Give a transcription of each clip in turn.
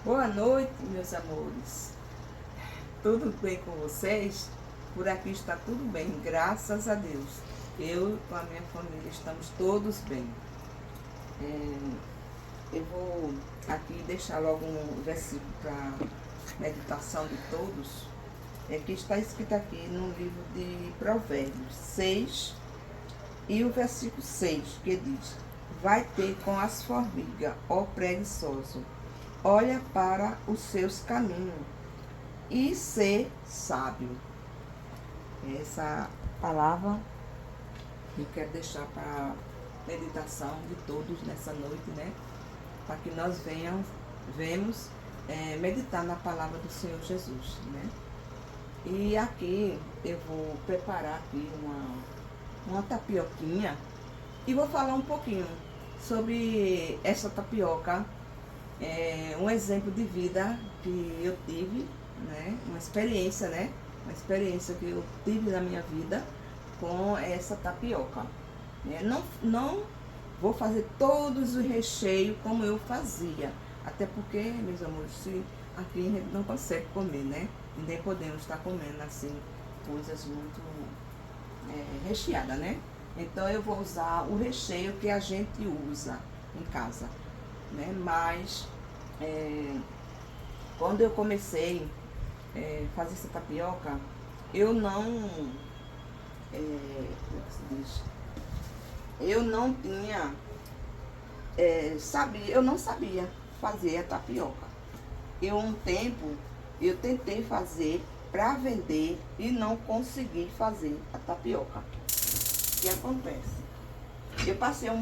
Boa noite, meus amores. Tudo bem com vocês? Por aqui está tudo bem, graças a Deus. Eu com a minha família estamos todos bem. Eu vou aqui deixar logo um versículo para meditação de todos. Que está escrito aqui no livro de Provérbios 6 e o versículo 6, que diz: Vai ter com as formigas, ó preguiçoso, olha para os seus caminhos e ser sábio. Essa palavra eu quero deixar para a meditação de todos nessa noite, né? Para que nós vemos meditar na palavra do Senhor Jesus, né? E aqui eu vou preparar aqui uma tapioquinha e vou falar um pouquinho sobre essa tapioca. Um exemplo de vida que eu tive, né? Uma experiência, né? Uma experiência que eu tive na minha vida com essa tapioca. Não vou fazer todos os recheios como eu fazia, até porque, meus amores, se aqui a gente não consegue comer, né? E nem podemos estar comendo assim coisas muito recheadas, né? Então eu vou usar o recheio que a gente usa em casa, né? Mas quando eu comecei fazer essa tapioca, eu não, como é que se diz? Eu não tinha, eu não sabia fazer a tapioca. Um tempo, eu tentei fazer para vender e não consegui fazer a tapioca. O que acontece? Eu passei um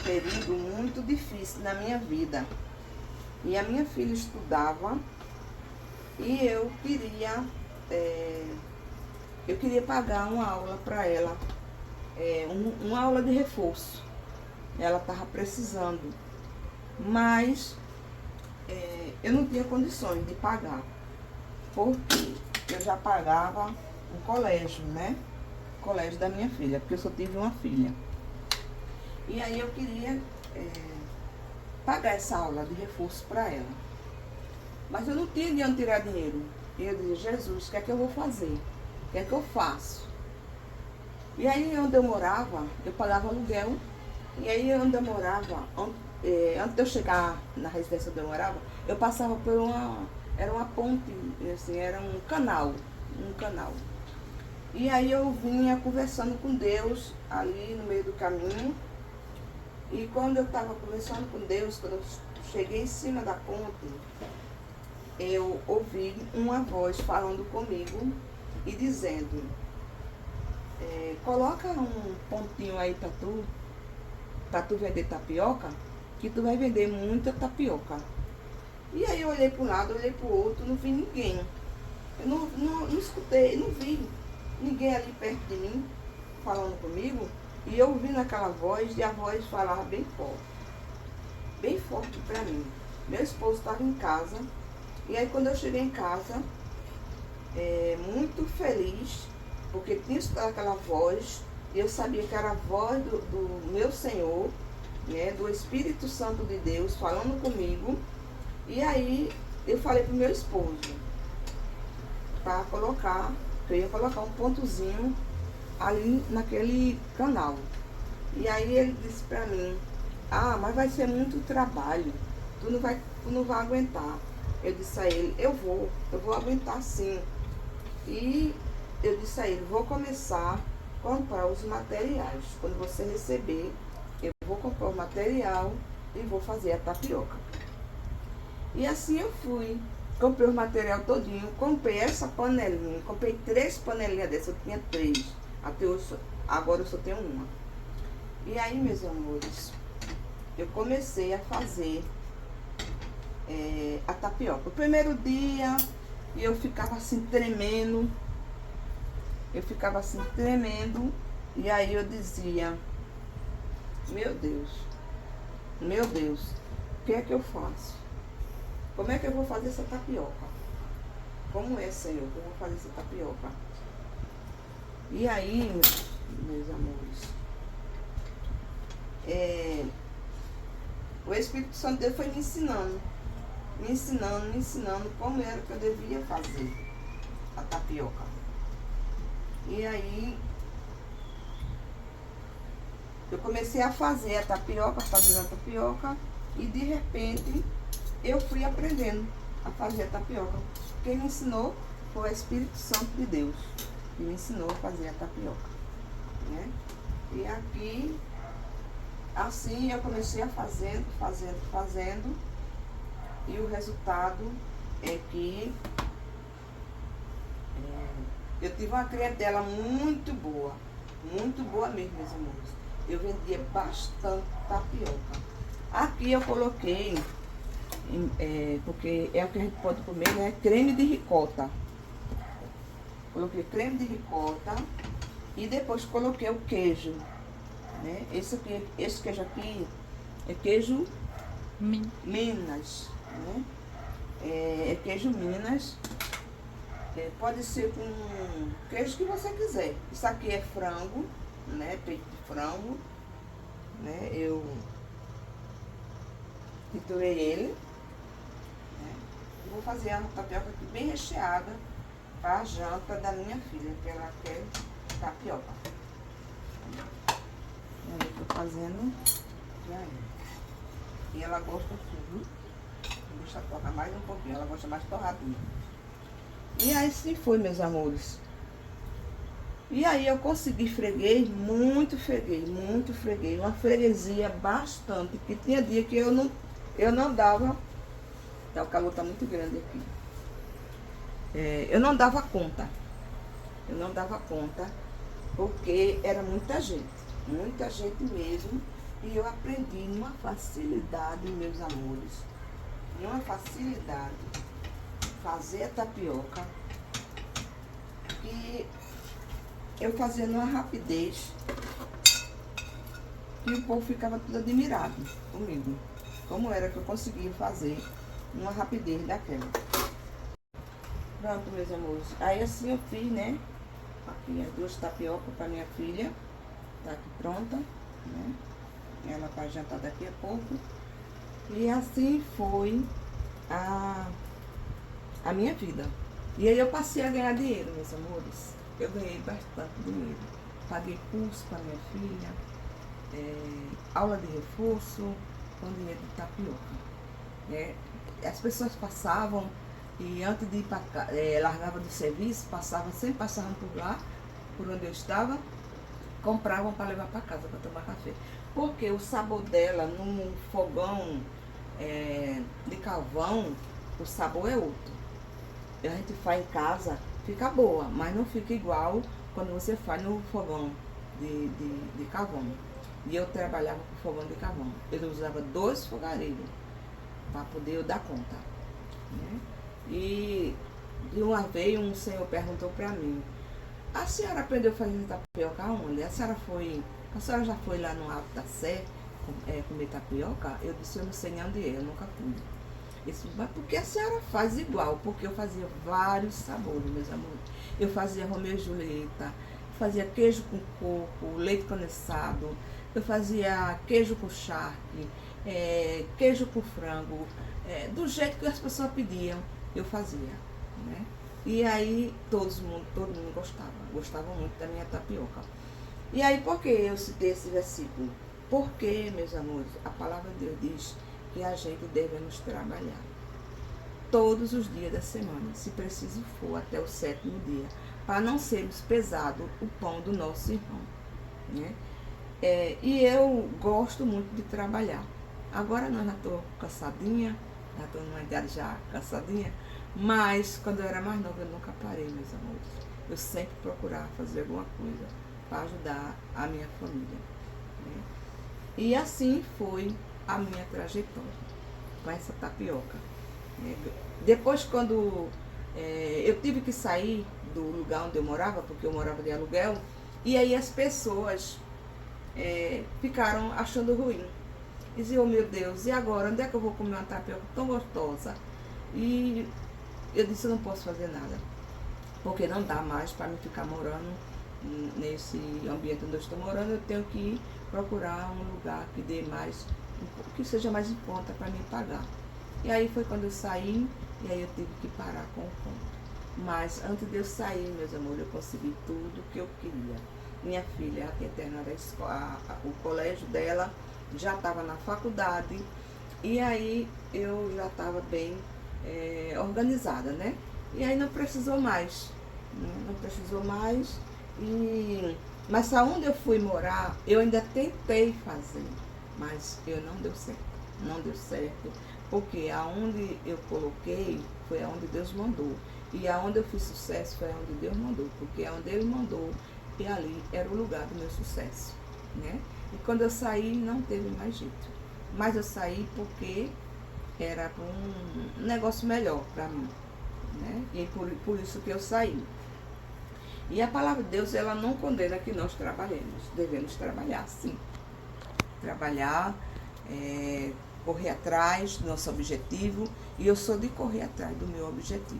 período muito difícil na minha vida. E a minha filha estudava e eu queria pagar uma aula para ela, uma aula de reforço. Ela estava precisando, mas eu não tinha condições de pagar, porque eu já pagava um colégio, né? Colégio da minha filha, porque eu só tive uma filha. E aí eu queria pagar essa aula de reforço para ela. Mas eu não tinha de onde tirar dinheiro. E eu dizia: Jesus, o que é que eu vou fazer? O que é que eu faço? E aí onde eu morava, eu pagava aluguel. E aí onde eu morava, antes de eu chegar na residência onde eu morava, eu passava por era uma ponte, assim, era um canal. E aí eu vinha conversando com Deus ali no meio do caminho. E quando eu estava conversando com Deus, quando eu cheguei em cima da ponte, eu ouvi uma voz falando comigo e dizendo: coloca um pontinho aí pra tu vender tapioca, que tu vai vender muita tapioca. E aí eu olhei para um lado, olhei para o outro, não vi ninguém. Eu não escutei, não vi ninguém ali perto de mim falando comigo. E eu ouvi naquela voz, e a voz falava bem forte para mim. Meu esposo estava em casa. E aí quando eu cheguei em casa, muito feliz, porque tinha escutado aquela voz, e eu sabia que era a voz do meu Senhor, né, do Espírito Santo de Deus falando comigo. E aí eu falei pro meu esposo para colocar, que eu ia colocar um pontozinho ali naquele canal. E aí ele disse para mim: ah, mas vai ser muito trabalho, tu não vai aguentar. Eu disse a ele: eu vou aguentar sim. E eu disse a ele: vou começar a comprar os materiais. Quando você receber, eu vou comprar o material e vou fazer a tapioca. E assim eu fui. Comprei o material todinho, comprei essa panelinha, comprei 3 panelinhas dessas, eu tinha 3. Até hoje, agora eu só tenho uma. E aí, meus amores, eu comecei a fazer a tapioca. O primeiro dia, eu ficava assim tremendo. E aí eu dizia: meu Deus, o que é que eu faço? Como é que eu vou fazer essa tapioca? Como é, Senhor, que eu vou fazer essa tapioca? E aí, meus amores, o Espírito Santo de Deus foi me ensinando. me ensinando como era que eu devia fazer a tapioca. E aí eu comecei a fazer a tapioca, e de repente eu fui aprendendo a fazer a tapioca. Quem me ensinou foi o Espírito Santo de Deus, que me ensinou a fazer a tapioca, né? E aqui, assim eu comecei a fazendo, e o resultado é que eu tive uma clientela muito boa mesmo, meus amores. Eu vendia bastante tapioca. Aqui eu coloquei, porque é o que a gente pode comer, né? Creme de ricota. Coloquei creme de ricota e depois coloquei o queijo, né? Esse queijo aqui é queijo Minas, né? É queijo Minas. Pode ser com queijo que você quiser. Isso aqui é frango, né? Peito de frango, né? Eu triturei ele, né? E vou fazer a tapioca aqui bem recheada para a janta da minha filha, que ela quer tapioca. Eu tô fazendo e ela gosta assim, deixa torrar mais um pouquinho, ela gosta mais torradinha. E aí sim foi, meus amores. E aí eu consegui, freguei, uma freguesia bastante, que tinha dia que eu não dava, o calor tá muito grande aqui. Eu não dava conta, porque era muita gente mesmo, e eu aprendi numa facilidade, meus amores, fazer a tapioca, que eu fazia numa rapidez, que o povo ficava tudo admirado comigo, como era que eu conseguia fazer numa rapidez daquela. Pronto, meus amores, aí assim eu fiz, né, aqui as 2 tapiocas para minha filha, tá aqui pronta, né, ela vai jantar daqui a pouco, e assim foi a minha vida. E aí eu passei a ganhar dinheiro, meus amores. Eu ganhei bastante dinheiro. Paguei curso para minha filha, aula de reforço, com dinheiro de tapioca, né? As pessoas passavam e antes de ir para cá, largava do serviço, sempre passavam por lá, por onde eu estava, compravam para levar para casa para tomar café. Porque o sabor dela num fogão de carvão, o sabor é outro. A gente faz em casa, fica boa, mas não fica igual quando você faz no fogão de carvão. E eu trabalhava com fogão de carvão. Eu usava 2 fogareiros para poder eu dar conta, né? E de uma vez um senhor perguntou para mim: a senhora aprendeu a fazer tapioca onde? A senhora já foi lá no Alto da Sé comer tapioca? Eu disse: eu não sei nem onde é, eu nunca fui. Isso, mas porque a senhora faz igual? Porque eu fazia vários sabores, meus amores. Eu fazia Romeu e Julieta, fazia queijo com coco, leite condensado, eu fazia queijo com charque, queijo com frango, do jeito que as pessoas pediam, eu fazia, né? E aí todo mundo gostava muito da minha tapioca. E aí por que eu citei esse versículo? Porque, meus amores, a palavra de Deus diz que a gente devemos trabalhar todos os dias da semana, se preciso for até o 7º dia, para não sermos pesado o pão do nosso irmão, né? E eu gosto muito de trabalhar. Agora não, já estou cansadinha, já estou numa idade já cansadinha, mas quando eu era mais nova eu nunca parei, meus amores. Eu sempre procurava fazer alguma coisa para ajudar a minha família, né? E assim foi a minha trajetória com essa tapioca. Depois, quando eu tive que sair do lugar onde eu morava, porque eu morava de aluguel, e aí as pessoas ficaram achando ruim. Diziam: oh, meu Deus, e agora? Onde é que eu vou comer uma tapioca tão gostosa? E eu disse: eu não posso fazer nada, porque não dá mais para mim ficar morando nesse ambiente onde eu estou morando. Eu tenho que procurar um lugar que dê mais, que seja mais em conta para mim pagar. E aí foi quando eu saí, e aí eu tive que parar com o ponto. Mas antes de eu sair, meus amores, eu consegui tudo que eu queria. Minha filha, a tinha terminado o colégio dela, já estava na faculdade, e aí eu já estava bem organizada, né? E aí não precisou mais, né? Não precisou mais. Mas aonde eu fui morar, eu ainda tentei fazer, mas eu não deu certo. Não deu certo, porque aonde eu coloquei foi aonde Deus mandou. E aonde eu fiz sucesso foi aonde Deus mandou, porque aonde Ele mandou, e ali era o lugar do meu sucesso, né? E quando eu saí, não teve mais jeito. Mas eu saí porque era um negócio melhor para mim, né? E por isso que eu saí. E a palavra de Deus, ela não condena que nós trabalhemos. Devemos trabalhar, sim. Trabalhar, correr atrás do nosso objetivo. E eu sou de correr atrás do meu objetivo,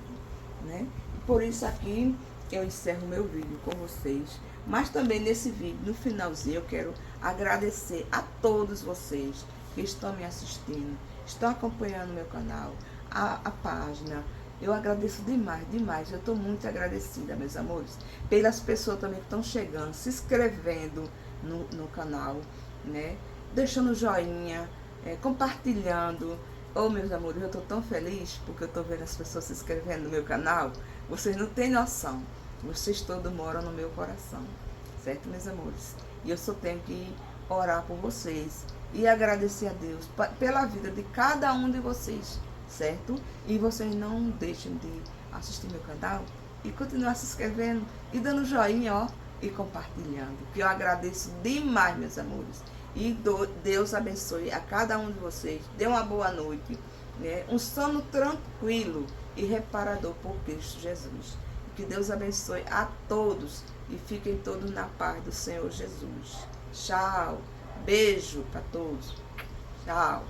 né? Por isso aqui eu encerro meu vídeo com vocês. Mas também nesse vídeo, no finalzinho, eu quero agradecer a todos vocês que estão me assistindo, estão acompanhando meu canal, a página. Eu agradeço demais, demais. Eu estou muito agradecida, meus amores, pelas pessoas também que estão chegando, se inscrevendo no canal, né? Deixando joinha, compartilhando. Oh, meus amores, eu estou tão feliz porque eu estou vendo as pessoas se inscrevendo no meu canal. Vocês não têm noção. Vocês todos moram no meu coração, certo, meus amores? E eu só tenho que orar por vocês e agradecer a Deus pela vida de cada um de vocês, certo? E vocês não deixem de assistir meu canal e continuar se inscrevendo e dando joinha, ó, e compartilhando, que eu agradeço demais, meus amores. E Deus abençoe a cada um de vocês. Dê uma boa noite, né? Um sono tranquilo e reparador por Cristo Jesus. Que Deus abençoe a todos e fiquem todos na paz do Senhor Jesus. Tchau. Beijo para todos. Tchau.